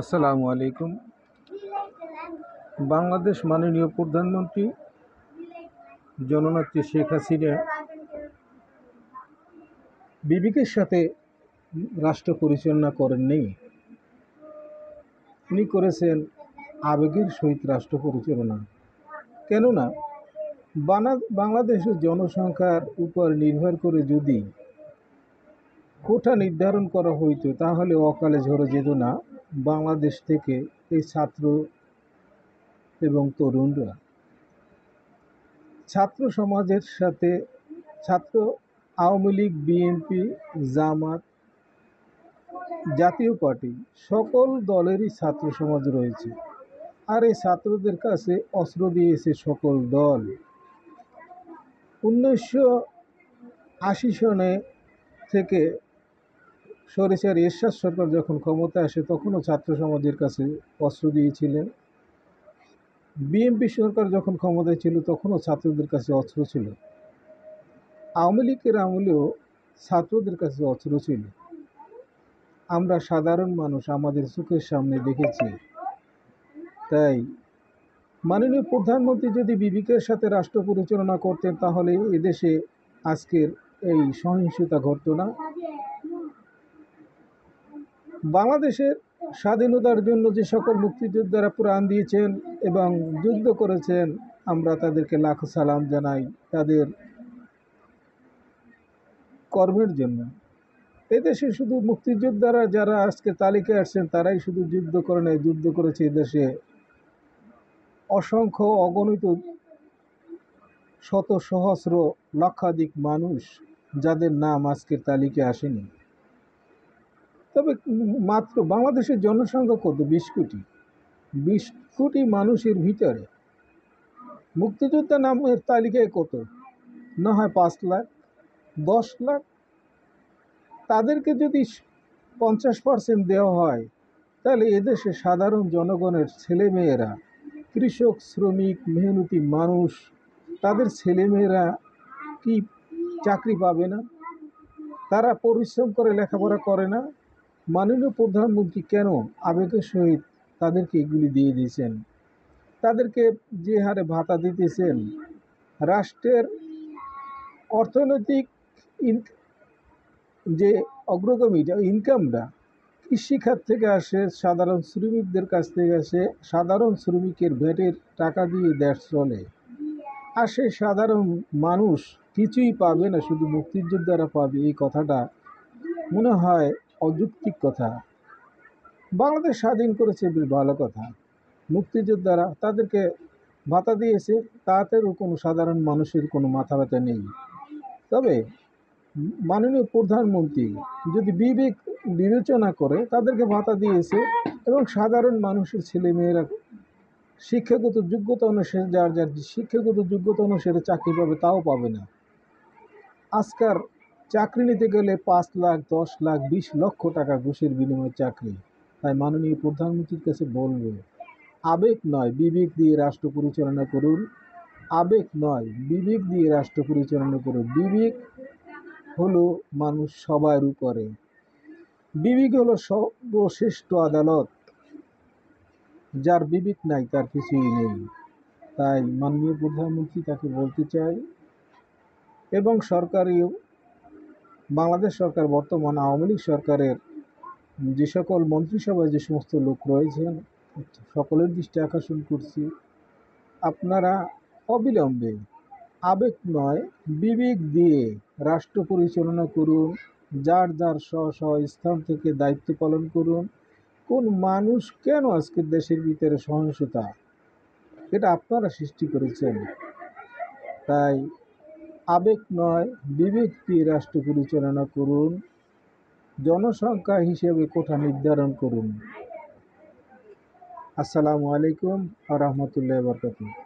আসসালামু আলাইকুম। বাংলাদেশ মাননীয় প্রধানমন্ত্রী জননেত্রী শেখ হাসিনা বিবেকের সাথে রাষ্ট্র পরিচালনা করেননি। উনি করেছেন আবেগের সহিত রাষ্ট্র পরিচালনা। কেননা বাংলাদেশের জনসংখ্যার উপর নির্ভর করে যদি কোটা নির্ধারণ করা হইতো তাহলে অকালে ঝরে যেত না বাংলাদেশ থেকে এই ছাত্র এবং তরুণরা। ছাত্র সমাজের সাথে ছাত্র আওয়ামী লীগ, বিএনপি, জামাত, জাতীয় পার্টি সকল দলেরই ছাত্র সমাজ রয়েছে। আর এই ছাত্রদের কাছে অস্ত্র দিয়েছে সকল দল। 1980 সনে থেকে স্বৈরাচারী এরশাদ সরকার যখন ক্ষমতা আসে তখনও ছাত্র সমাজের কাছে অস্ত্র দিয়েছিলেন। বিএনপি সরকার যখন ক্ষমতায় ছিল তখনও ছাত্রদের কাছে অস্ত্র ছিল। আওয়ামী লীগের আমলেও ছাত্রদের কাছে অস্ত্র ছিল। আমরা সাধারণ মানুষ আমাদের চোখের সামনে দেখেছি। তাই মাননীয় প্রধানমন্ত্রী যদি বিবেকের সাথে রাষ্ট্র পরিচালনা করতেন তাহলে এদেশে আজকের এই সহিংসতা ঘটত না। বাংলাদেশের স্বাধীনতার জন্য যে সকল মুক্তিযোদ্ধারা প্রাণ দিয়েছেন এবং যুদ্ধ করেছেন, আমরা তাদেরকে লাখো সালাম জানাই তাদের কর্মের জন্য। এদেশে শুধু মুক্তিযোদ্ধারা যারা আজকে তালিকায় আসছেন তারাই শুধু যুদ্ধ করে নাই, যুদ্ধ করেছে এদেশে অসংখ্য অগণিত শত সহস্র লক্ষাধিক মানুষ যাদের নাম আজকের তালিকায় আসেনি। তবে মাত্র বাংলাদেশের জনসংখ্যা কত? 20 কোটি। 20 কোটি মানুষের ভিতরে মুক্তিযোদ্ধা নামের তালিকায় কত? না হয় 5 লাখ, 10 লাখ। তাদেরকে যদি 50% দেওয়া হয় তাহলে এদেশে সাধারণ জনগণের ছেলেমেয়েরা, কৃষক, শ্রমিক, মেহনতি মানুষ, তাদের ছেলেমেয়েরা কি চাকরি পাবে না? তারা পরিশ্রম করে লেখাপড়া করে না? মাননীয় প্রধানমন্ত্রী কেন আবেগের সহিত তাদেরকে এগুলি দিয়ে দিয়েছেন? তাদেরকে যে হারে ভাতা দিতেছেন, রাষ্ট্রের অর্থনৈতিক যে অগ্রগামীটা ইনকামটা কৃষিখাত থেকে আসে, সাধারণ শ্রমিকদের কাছ থেকে আসে। সাধারণ শ্রমিকের ভ্যাটের টাকা দিয়ে দেশ চলে। আর সেই সাধারণ মানুষ কিছুই পাবে না, শুধু মুক্তিযোদ্ধারা পাবে। এই কথাটা মনে হয় অযৌক্তিক কথা। বাংলাদেশ স্বাধীন করেছে বেশ ভালো কথা, মুক্তিযোদ্ধারা তাদেরকে ভাতা দিয়েছে, তাতেও কোনো সাধারণ মানুষের কোনো মাথা ব্যথা নেই। তবে মাননীয় প্রধানমন্ত্রী যদি বিবেচনা করে তাদেরকে ভাতা দিয়েছে এবং সাধারণ মানুষের ছেলেমেয়েরা শিক্ষাগত যোগ্যতা অনুসারে যার শিক্ষাগত যোগ্যতা অনুসারে চাকরি পাবে, তাও পাবে না। আজকাল চাকরি নিতে গেলে 5 লাখ, 10 লাখ, 20 লক্ষ টাকা ঘুষের বিনিময়ে চাকরি। তাই মাননীয় প্রধানমন্ত্রীর কাছে বলবো, আবেগ নয় বিবেক দিয়ে রাষ্ট্র পরিচালনা করুন। আবেগ নয় বিবেক দিয়ে রাষ্ট্র পরিচালনা করুন। বিবেক হলো মানুষ সবার উপরে। বিবেক হলো সর্বশ্রেষ্ঠ আদালত। যার বিবেক নাই তার কিছুই নেই। তাই মাননীয় প্রধানমন্ত্রী তাকে বলতে চাই, এবং সরকারিও বাংলাদেশ সরকার বর্তমান আওয়ামী লীগ সরকারের যে সকল মন্ত্রিসভায় যে সমস্ত লোক রয়েছেন সকলের দৃষ্টি আকর্ষণ করছি, আপনারা অবিলম্বে আবেগ নয় বিবেক দিয়ে রাষ্ট্র পরিচালনা করুন। যার যার স্ব স্থান থেকে দায়িত্ব পালন করুন। কোন মানুষ কেন আজকের দেশের ভিতরে সহিংসতা, এটা আপনারা সৃষ্টি করেছেন। তাই আবেগ নয় বিবেক দিয়ে রাষ্ট্র পরিচালনা করুন। জনসংখ্যা হিসেবে কোটা নির্ধারণ করুন। আসসালামু আলাইকুম ওয়া রাহমাতুল্লাহি ওয়া বারাকাতুহু।